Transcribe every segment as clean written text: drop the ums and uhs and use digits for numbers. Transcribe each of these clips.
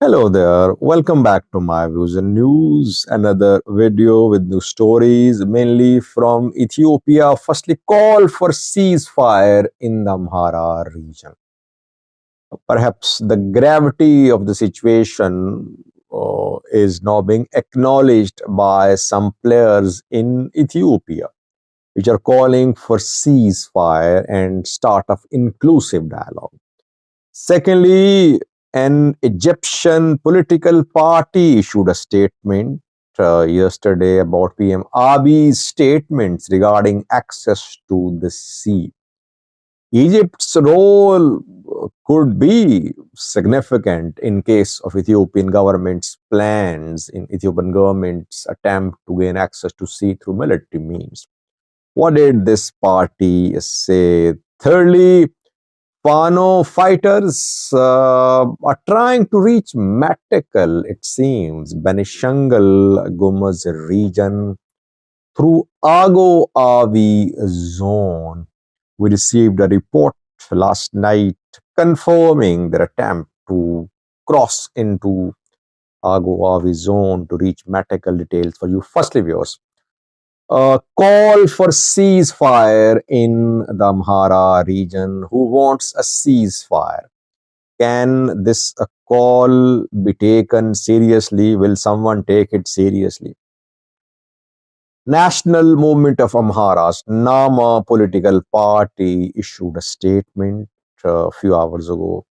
Hello there, welcome back to my views and news. Another video with new stories, mainly from Ethiopia. Firstly, call for ceasefire in the Amhara region. Perhaps the gravity of the situation is now being acknowledged by some players in Ethiopia, which are calling for ceasefire and start of inclusive dialogue. Secondly, an Egyptian political party issued a statement yesterday about PM Abiy's statements regarding access to the sea. Egypt's role could be significant in case of Ethiopian government's plans, in Ethiopian government's attempt to gain access to sea through military means. What did this party say? Thirdly, Fano fighters are trying to reach Metekel, it seems, Benishangal Gumuz region through Ago Avi zone. We received a report last night confirming their attempt to cross into Ago Avi zone to reach Metekel. Details for you. Firstly, viewers, call for ceasefire in the Amhara region. Who wants a ceasefire? Can this call be taken seriously? Will someone take it seriously? National Movement of Amhara's Nama political party issued a statement a few hours ago.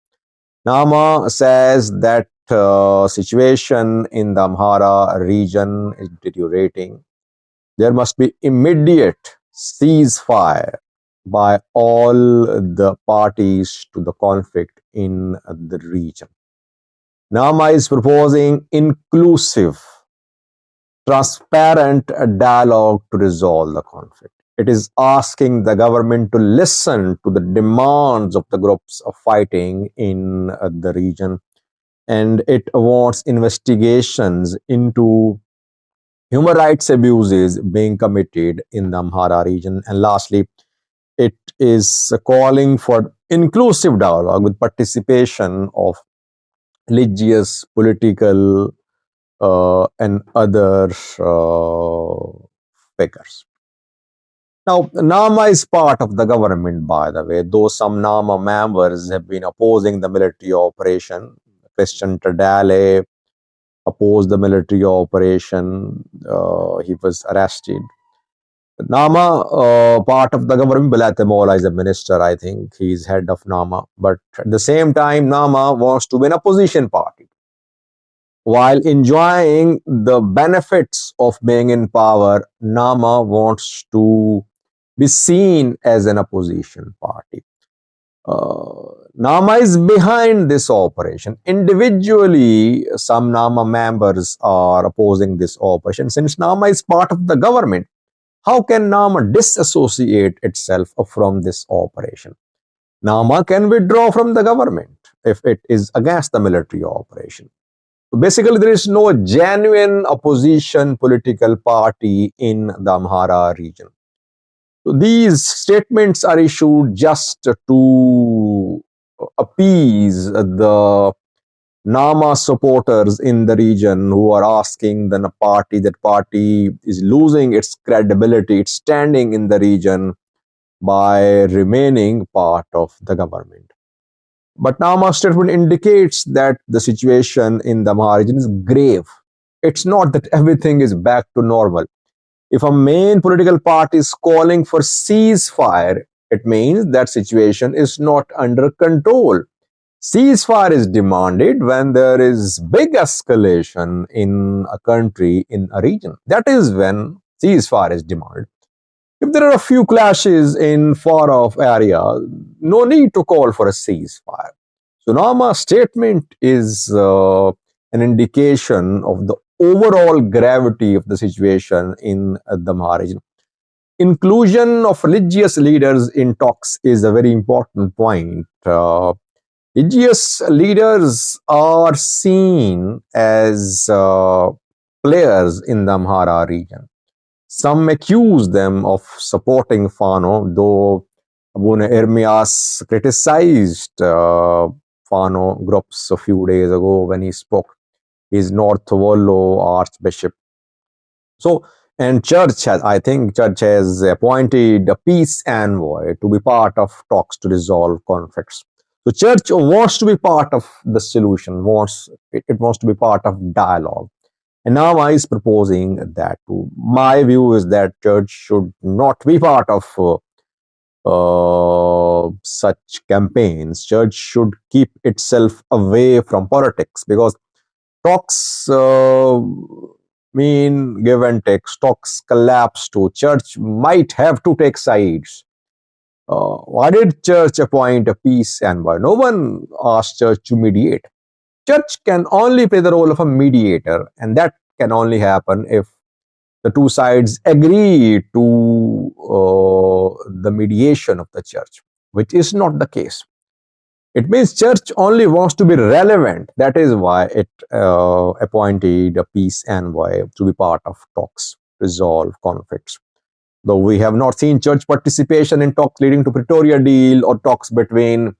Nama says that situation in the Amhara region is deteriorating. There must be immediate ceasefire by all the parties to the conflict in the region. Nama is proposing inclusive, transparent dialogue to resolve the conflict. It is asking the government to listen to the demands of the groups of fighting in the region, and it wants investigations into human rights abuses being committed in the Amhara region. And lastly, it is calling for inclusive dialogue with participation of religious, political, and other figures. Now, Nama is part of the government, by the way, though some Nama members have been opposing the military operation. Christian Tadale opposed the military operation. He was arrested. Nama, part of the government, Balatemola is a minister, I think. He's head of Nama. But at the same time, Nama wants to be an opposition party. While enjoying the benefits of being in power, Nama wants to be seen as an opposition party. Nama is behind this operation. Individually, some Nama members are opposing this operation. Since Nama is part of the government, how can Nama disassociate itself from this operation? Nama can withdraw from the government if it is against the military operation. So basically, there is no genuine opposition political party in the Amhara region. So these statements are issued just to appease the Nama supporters in the region who are asking that party is losing its credibility, its standing in the region by remaining part of the government. But Nama's statement indicates that the situation in the Amhara region is grave. It's not that everything is back to normal. If a main political party is calling for ceasefire, it means that situation is not under control. Ceasefire is demanded when there is big escalation in a country, in a region. That is when ceasefire is demanded. If there are a few clashes in far-off area, no need to call for a ceasefire. So Nama's statement is an indication of the overall gravity of the situation in the Amhara region. Inclusion of religious leaders in talks is a very important point. Religious leaders are seen as players in the Amhara region. Some accuse them of supporting Fano, though Abuna Ermias criticized Fano groups a few days ago when he spoke. He's North Wollo Archbishop. So, and I think church has appointed a peace envoy to be part of talks to resolve conflicts. So church wants to be part of the solution, it wants to be part of dialogue. And now I is proposing that too. My view is that church should not be part of such campaigns. Church should keep itself away from politics, because talks mean give and take. Talks collapse too. Church might have to take sides. Why did church appoint a peace envoy? No one asked church to mediate. Church can only play the role of a mediator, and that can only happen if the two sides agree to the mediation of the church, which is not the case. It means church only wants to be relevant. That is why it appointed a peace envoy to be part of talks, resolve conflicts. Though we have not seen church participation in talks leading to Pretoria deal or talks between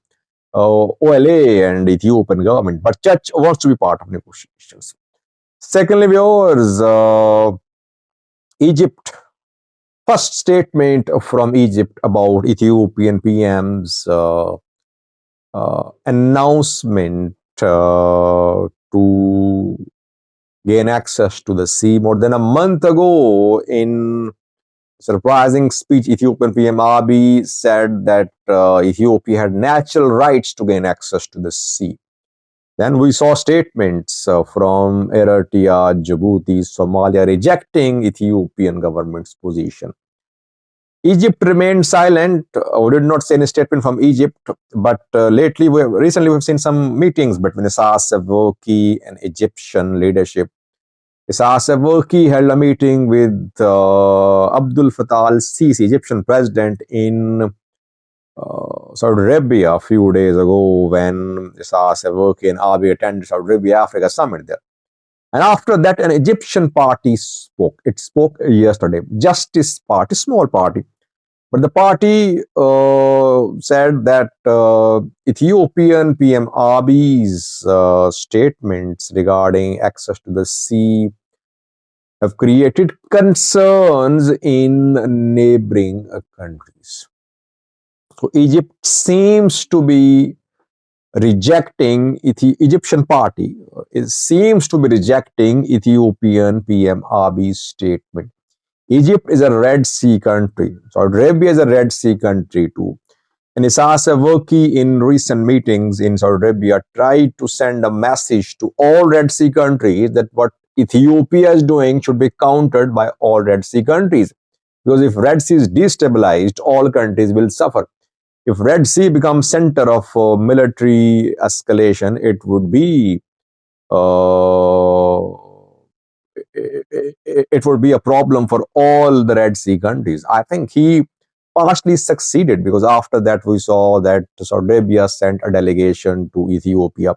OLA and Ethiopian government, but church wants to be part of negotiations. Secondly, viewers, Egypt. First statement from Egypt about Ethiopian PM's announcement to gain access to the sea. More than a month ago, in surprising speech, Ethiopian PM Abiy said that Ethiopia had natural rights to gain access to the sea. Then we saw statements from Eritrea, Djibouti, Somalia rejecting Ethiopian government's position. Egypt remained silent. We did not see any statement from Egypt, but recently we've seen some meetings between Isaias Afwerki and Egyptian leadership. Isaias Afwerki held a meeting with Abdul Fattah al-Sisi, Egyptian president, in Saudi Arabia a few days ago, when Isaias Afwerki and Abiy attended Saudi Arabia Africa Summit there. And after that, an Egyptian party spoke. It spoke yesterday. Justice Party, small party. But the party said that Ethiopian PM Abiy's statements regarding access to the sea have created concerns in neighboring countries. So Egypt seems to be rejecting, Egyptian party seems to be rejecting Ethiopian PM Abiy's statement. Egypt is a Red Sea country. Saudi Arabia is a Red Sea country too. And Isaias Afwerki in recent meetings in Saudi Arabia tried to send a message to all Red Sea countries that what Ethiopia is doing should be countered by all Red Sea countries. Because if Red Sea is destabilized, all countries will suffer. If Red Sea becomes center of military escalation, it would be it would be a problem for all the Red Sea countries. I think he partially succeeded, because after that we saw that Saudi Arabia sent a delegation to Ethiopia.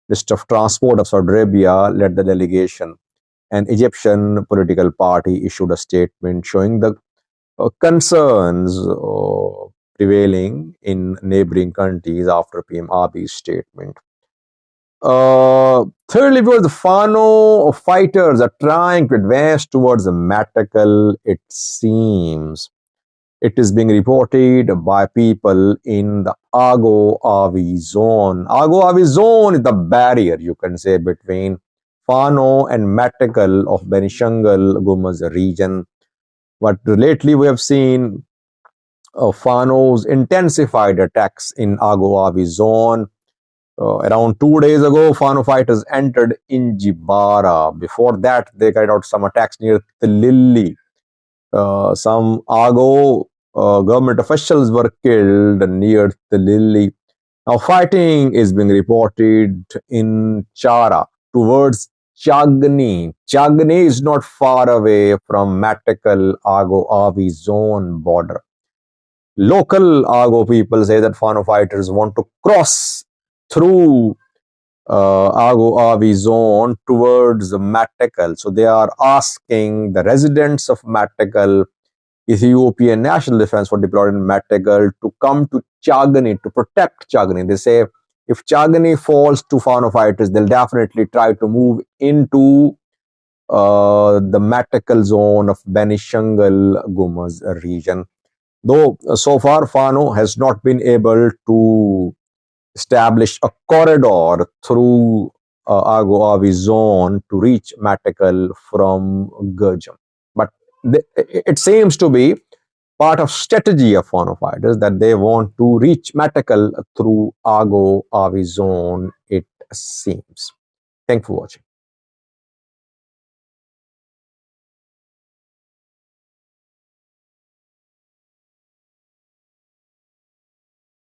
Minister of Transport of Saudi Arabia led the delegation, and Egyptian political party issued a statement showing the concerns prevailing in neighboring countries after PM Abiy's statement. Thirdly, the Fano fighters are trying to advance towards the Metekel, it seems. It is being reported by people in the Ago-Avi zone. Ago-Avi zone is the barrier, you can say, between Fano and Metekel of Benishangul Gumuz region. But lately we have seen Fano's intensified attacks in Ago-Avi zone. Around 2 days ago, Fano fighters entered in Jibara. Before that, they carried out some attacks near Tilili. Some Ago government officials were killed near Tilili. Now, fighting is being reported in Chara towards Chagni. Chagni is not far away from Metekel Ago-Avi zone border. Local Ago people say that Fano fighters want to cross through Ago-Avi zone towards Metekel. So they are asking the residents of Metekel, Ethiopian National Defense Force deployed in Metekel, to come to Chagni to protect Chagni. They say If Chagani falls to Fano fighters, they'll definitely try to move into the Metekel zone of Benishangal Gumuz region. Though so far Fano has not been able to establish a corridor through Ago Avi zone to reach Metekel from Gurjam. But it seems to be part of strategy of Fano fighters that they want to reach Metekel through Ago Avi zone, it seems. Thanks for watching.